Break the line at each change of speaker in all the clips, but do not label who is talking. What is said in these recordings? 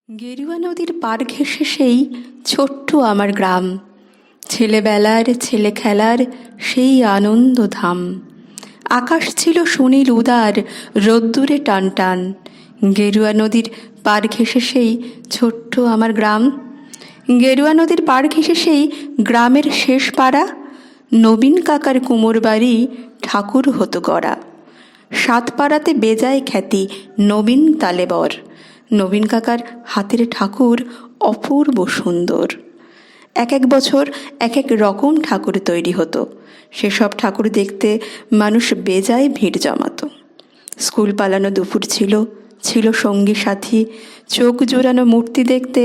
গেরুয়া নদীর পার ঘেঁষে সেই ছোট্ট আমার গ্রাম, ছেলেবেলার ছেলে খেলার সেই আনন্দধাম। আকাশ ছিল সুনীল উদার, রোদ্দুরে টান টান। গেরুয়া নদীর পার ঘেঁষে সেই ছোট্ট আমার গ্রাম। গেরুয়া নদীর পার ঘেঁষে সেই গ্রামের শেষ পাড়া, নবীন কাকার কুমোর বাড়ি ঠাকুর হতো গড়া। সাত পাড়াতে বেজায় খ্যাতি নবীন তালেবর। নবীন কাকার হাতের ঠাকুর অপূর্ব সুন্দর। এক এক বছর এক এক রকম ঠাকুর তৈরি হতো। সেসব ঠাকুর দেখতে মানুষ বেজায় ভিড় জমাতো। স্কুল পালানো দুপুর ছিল, ছিল সঙ্গী সাথী, চোখ জোড়ানো মূর্তি দেখতে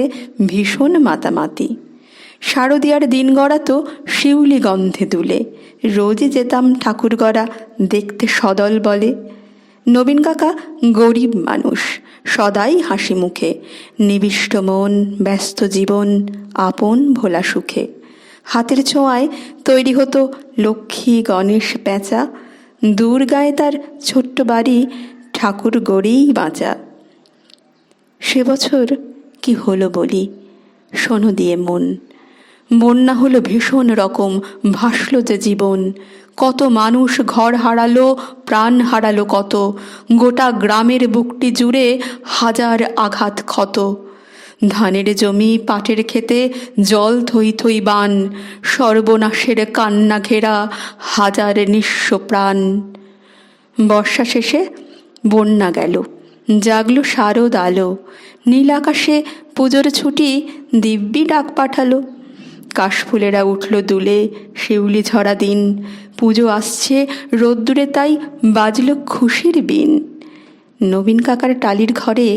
ভীষণ মাতামাতি। শারদীয়ার দিন গড়াতো শিউলি গন্ধে দুলে, রোজই যেতাম ঠাকুর গড়া দেখতে সদল বলে। নবীন কাকা গরিব মানুষ, সদাই হাসি মুখে, নিবিষ্ট মন, ব্যস্ত জীবন, আপন ভোলা সুখে। হাতের ছোঁয়ায় তৈরি হতো লক্ষ্মী গণেশ প্যাঁচা, দুর্গায় তার ছোট্ট বাড়ি, ঠাকুর গড়েই বাঁচা। সে বছর কি হলো বলি, শোনো দিয়ে মন। বন্যা হলো ভীষণ রকম, ভাসল যে জীবন। কত মানুষ ঘর হারালো, প্রাণ হারালো কত, গোটা গ্রামের বুকটি জুড়ে হাজার আঘাত ক্ষত। ধানের জমি পাটের খেতে জল থই থই বান, সর্বনাশের কান্না ঘেরা হাজার নিঃস্ব প্রাণ। বর্ষা শেষে বন্যা গেল, জাগলো শারদ আলো, নীল আকাশে পুজোর ছুটি দিব্যি ডাক পাঠালো। কাশফুলেরা উঠল দুলে, শিউলি ঝরা দিন, পুজো আসছে রোদ্দুরে তাই বাজলো খুশির বিন। নবীন কাকার টালির ঘরে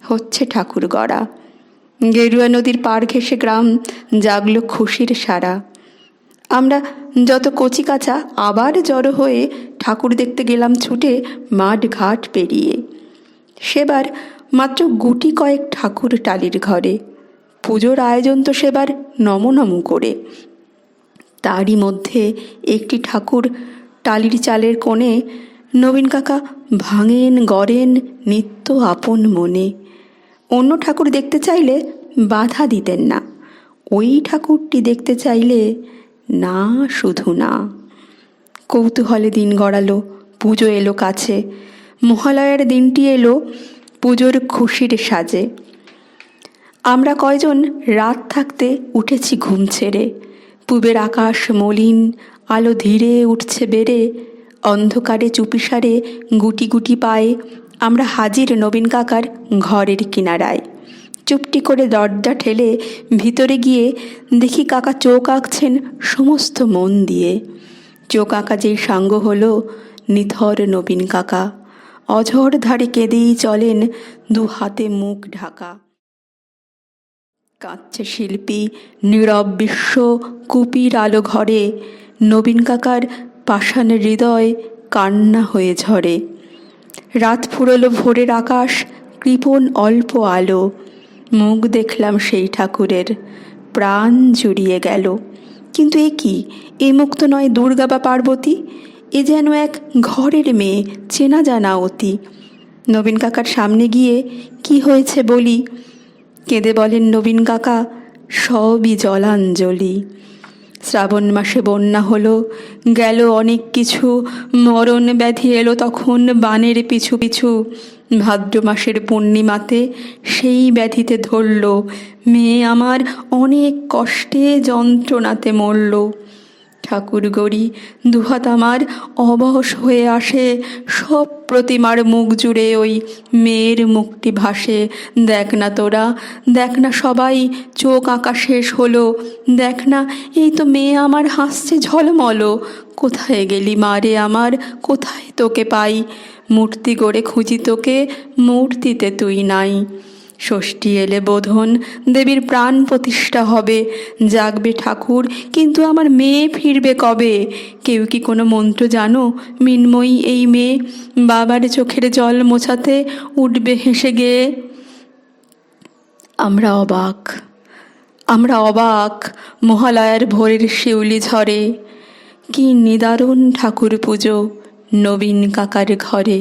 হচ্ছে ঠাকুর গড়া। গেরুয়া নদীর পার ঘেঁষে গ্রাম জাগলো খুশির সারা। আমরা যত কচি কাঁচা আবার জড়ো হয়ে ঠাকুর দেখতে গেলাম ছুটে মাঠ ঘাট পেরিয়ে। সেবার মাত্র গুটি কয়েক ঠাকুর টালির ঘরে, পুজোর আয়োজন তো সেবার নম করে। তারই মধ্যে একটি ঠাকুর টালির চালের কোণে নবীন কাকা ভাঙেন গড়েন নিত্য আপন মনে। অন্য ঠাকুর দেখতে চাইলে বাধা দিতেন না, ওই ঠাকুরটি দেখতে চাইলে না, শুধু না। কৌতূহলে দিন গড়ালো, পুজো এলো কাছে, মহালয়ার দিনটি এলো পুজোর খুশির সাজে। আমরা কয়জন রাত থাকতে উঠেছি ঘুম ছেড়ে, পূবের আকাশ মলিন, আলো ধীরে উঠছে বেড়ে। অন্ধকারে চুপিসারে গুটি গুটি পায়ে আমরা হাজির নবীন কাকার ঘরের কিনারায়। চুপটি করে দরজা ঠেলে ভিতরে গিয়ে দেখি কাকা চোখ আঁকছেন সমস্ত মন দিয়ে। চোখ আঁকা যেই সাঙ্গ হলো নিথর নবীন কাকা, অঝোর ধারে কেঁদেই চলেন, দু হাতে মুখ ঢাকা। কাঁদছে শিল্পী, নীরব বিশ্ব, কুপির আলো ঘরে, নবীন কাকার পাষাণ হৃদয় কান্না হয়ে ঝরে। রাত ফুরলো ভোরের আকাশ, কৃপণ অল্প আলো, মুখ দেখলাম সেই ঠাকুরের, প্রাণ জুড়িয়ে গেল। কিন্তু এ কি, এ মুখ তো নয় দুর্গা বা পার্বতী, এ যেন এক ঘরের মেয়ে, চেনা জানা অতি। নবীন কাকার সামনে গিয়ে কি হয়েছে বলি, কেঁদে বলেন নবীন কাকা, সবই জলাঞ্জলি। শ্রাবণ মাসে বন্যা হলো, গেল অনেক কিছু, মরণ ব্যাধি এলো তখন বানের পিছু পিছু। ভাদ্র মাসের পূর্ণিমাতে সেই ব্যাধিতে ধরল, মেয়ে আমার অনেক কষ্টে যন্ত্রণাতে মরল। ঠাকুর গড়ি দুহাত আমার অবশ হয়ে আসে, সব প্রতিমার মুখ জুড়ে ওই মেয়ের মুখটি ভাসে। দেখ না তোরা, দেখ না সবাই, চোখ আঁকা শেষ হলো, দেখ না এই তো মেয়ে আমার হাসছে ঝলমল। কোথায় গেলি মা রে আমার, কোথায় তোকে পাই, মূর্তি গড়ে খুঁজি তোকে, মূর্তিতে তুই নাই। ষষ্ঠী এলে বোধন দেবীর প্রাণ প্রতিষ্ঠা হবে, জাগবে ঠাকুর কিন্তু আমার মেয়ে ফিরবে কবে। কেউ কি কোনো মন্ত্র জানো, মিনময়ী এই মেয়ে বাবার চোখের জল মোছাতে উঠবে হেসে গেয়ে। আমরা অবাক, আমরা অবাক, মহালয়ার ভোরের শিউলি ঝরে, কি নিদারুণ ঠাকুর পুজো নবীন কাকার ঘরে।